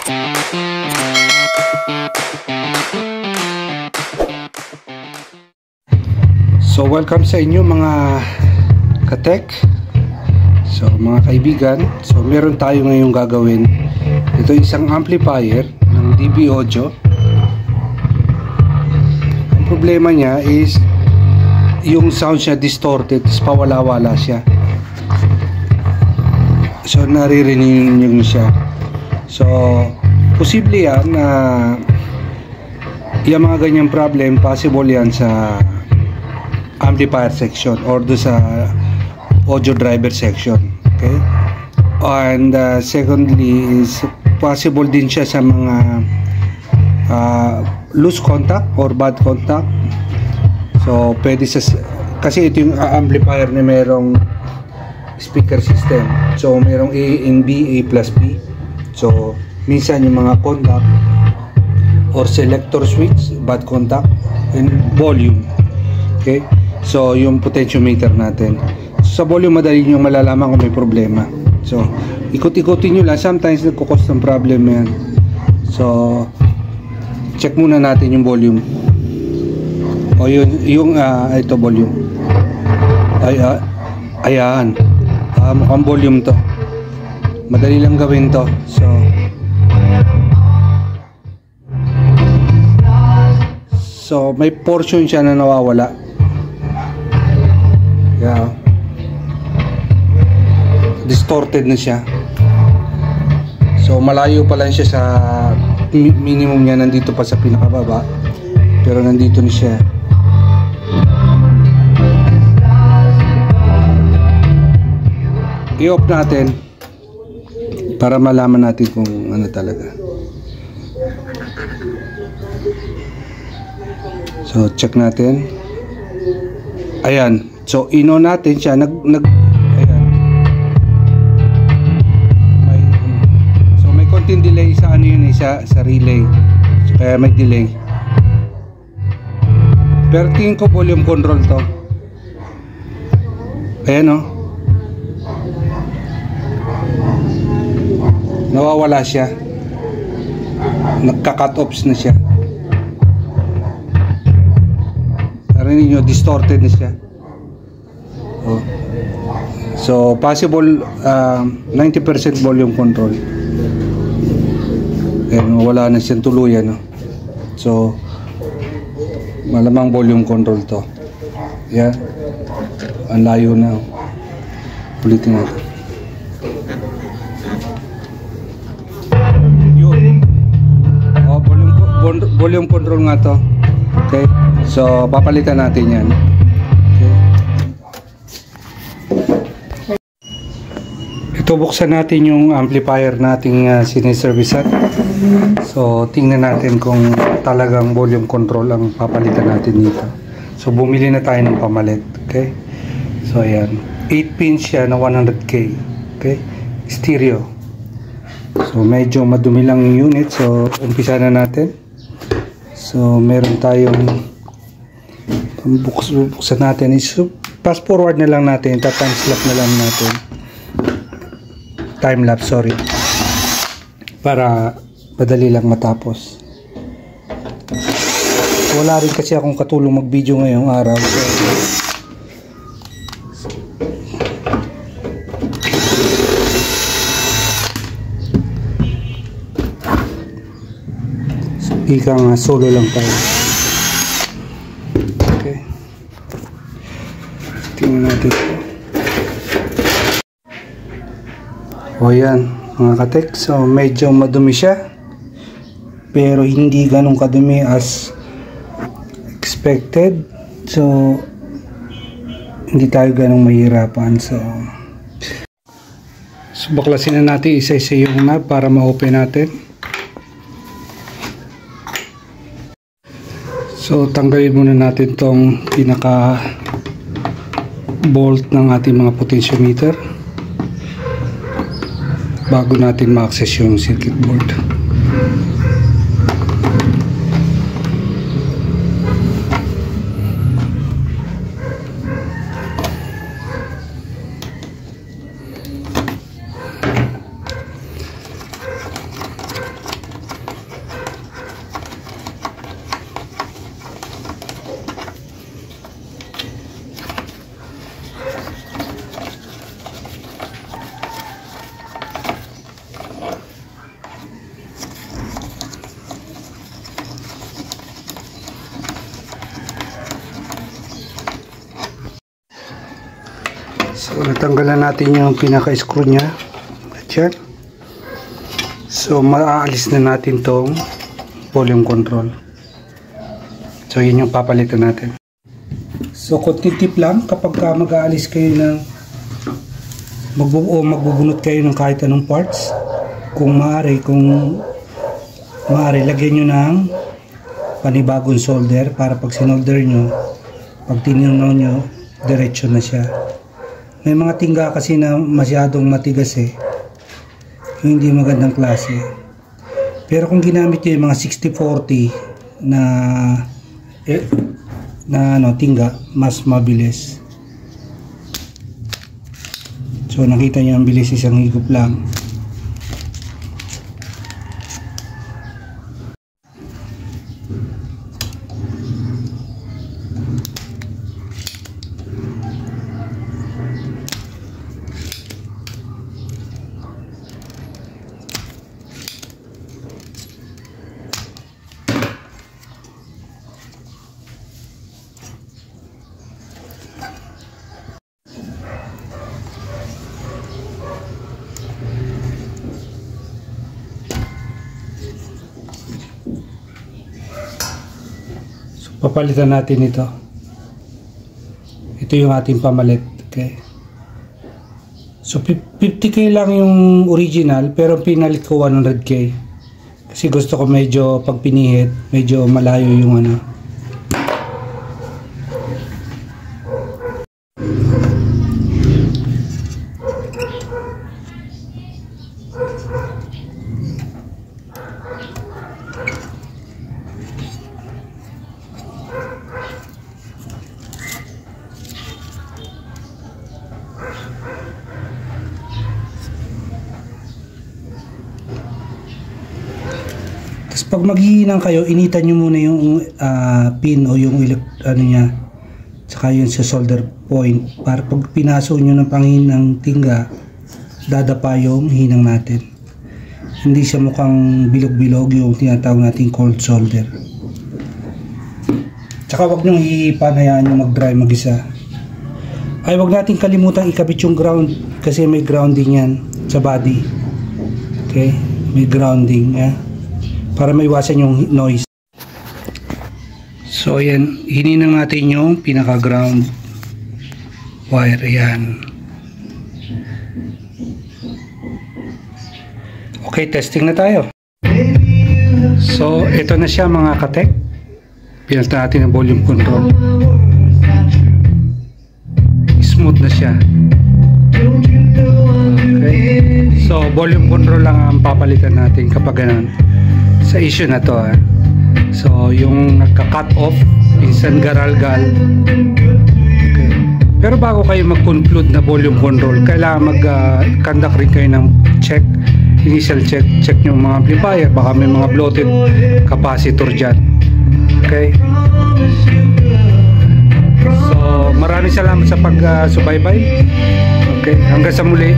So welcome sa inyo mga katek. So mga kaibigan, so meron tayo ngayong gagawin. Ito isang amplifier ng DB Audio. Ang problema niya is yung sound siya distorted, pawala-wala siya. So naririnig niyo siya. So posible yan na yung mga ganyang problem, possible yan sa amplifier section or do sa audio driver section. Okay, and secondly is possible din siya sa mga loose contact or bad contact. So pwede sa, kasi ito yung amplifier na merong speaker system, so merong A and B, A plus B. So minsan yung mga contact or selector switch, bad contact, and volume. Okay, so yung potentiometer natin. So, sa volume madali nyo malalaman kung may problema. So ikot-ikotin nyo lang, sometimes nagkukos ng problem yan. So check muna natin yung volume. O yung ito volume. Ayan. Mukhang volume to. Madali lang gawin to. So may portion siya na nawawala. Yeah. Distorted na siya. So malayo pa lang siya sa minimum niya, nandito pa sa pinakababa. Pero nandito na siya. I-off natin para malaman natin kung ano talaga. So check natin. Ayan. So ino natin siya, ayan. May konting delay sa ano yun, sa relay. So, kaya may delay. Pero tingin ko volume control to. Ayan o. Nawawala siya. Nagka-cut offs na siya. Narinig nyo, distorted na siya. Oh. So possible 90% volume control. Ayan, wala na siyang tuluyan, no? So malamang volume control to. Yan. Ang layo na. Ulitin natin. Yun. Oh, volume control nga to. Okay. So papalitan natin yan. Ito, buksan natin yung amplifier nating siniservicean. So tingnan natin kung talagang volume control ang papalitan natin dito. So bumili na tayo ng pamalit. Okay, so ayan, 8 pins siya na 100K. Okay, stereo. So medyo madumi lang yung unit. So umpisa na natin. So meron tayong buksan natin is fast forward na lang natin, time lapse na lang natin, time lapse, sorry, para madali lang matapos. Wala rin kasi akong katulong mag video ngayong araw, so ika nga solo lang tayo. Okay, tingnan natin. O yan mga katek, so medyo madumi siya, pero hindi ganun kadumi as expected. So hindi tayo ganun mahirapan. So baklasin na natin isa-isa yung knob para ma-open natin. So tanggalin muna natin tong pinaka bolt ng ating mga potentiometer bago natin ma-access yung circuit board. So natanggalan natin yung pinaka-screw nya. At yan. So maaalis na natin tong volume control. So yun yung papalitan natin. So konting tip lang kapag mag-aalis kayo ng magbubunot kayo ng kahit anong parts, kung maaari lagyan nyo ng panibagong solder para pag sinolder nyo, pag tinunaw nyo, diretso na siya. May mga tingga kasi na masyadong matigas yung hindi magandang klase. Pero kung ginamit nyo yung mga 60-40 na tingga, mas mabilis. So nakita nyo ang bilis, isang higop lang. Papalitan natin ito. Ito yung ating pamalit. Okay. So 50k lang yung original, pero pinalit ko 100k. Kasi gusto ko medyo pag pinihit, medyo malayo yung ano. Pag maghihinang kayo, initan nyo muna yung pin o yung ano nya, saka yung sa solder point, para pag pinaso nyo ng panghinang tingga, dadapa yung hinang natin. Hindi siya mukhang bilog-bilog yung tinatawag natin cold solder. Tsaka wag nyo hihipan, hayaan nyo mag-dry mag-isa. Ay wag natin kalimutan ikabit yung ground, kasi may grounding yan sa body. Okay, may grounding para maiwasan yung noise. So ayan, hininang natin yung pinaka ground wire. Ayan. Okay, testing na tayo. So ito na siya mga katek. Pinalitan natin ang volume control. Smooth na siya. Okay. So volume control lang ang papalitan natin kapag ganun sa issue na to. So yung nagka-cut off, minsan garalgal. Okay. Pero bago kayo mag-conclude na volume control, kailangan mag-conduct rin kayo ng check, initial check yung mga amplifier, baka may mga bloated capacitor dyan. Okay. So maraming salamat sa pag-subaybay. Okay, hanggang sa muli.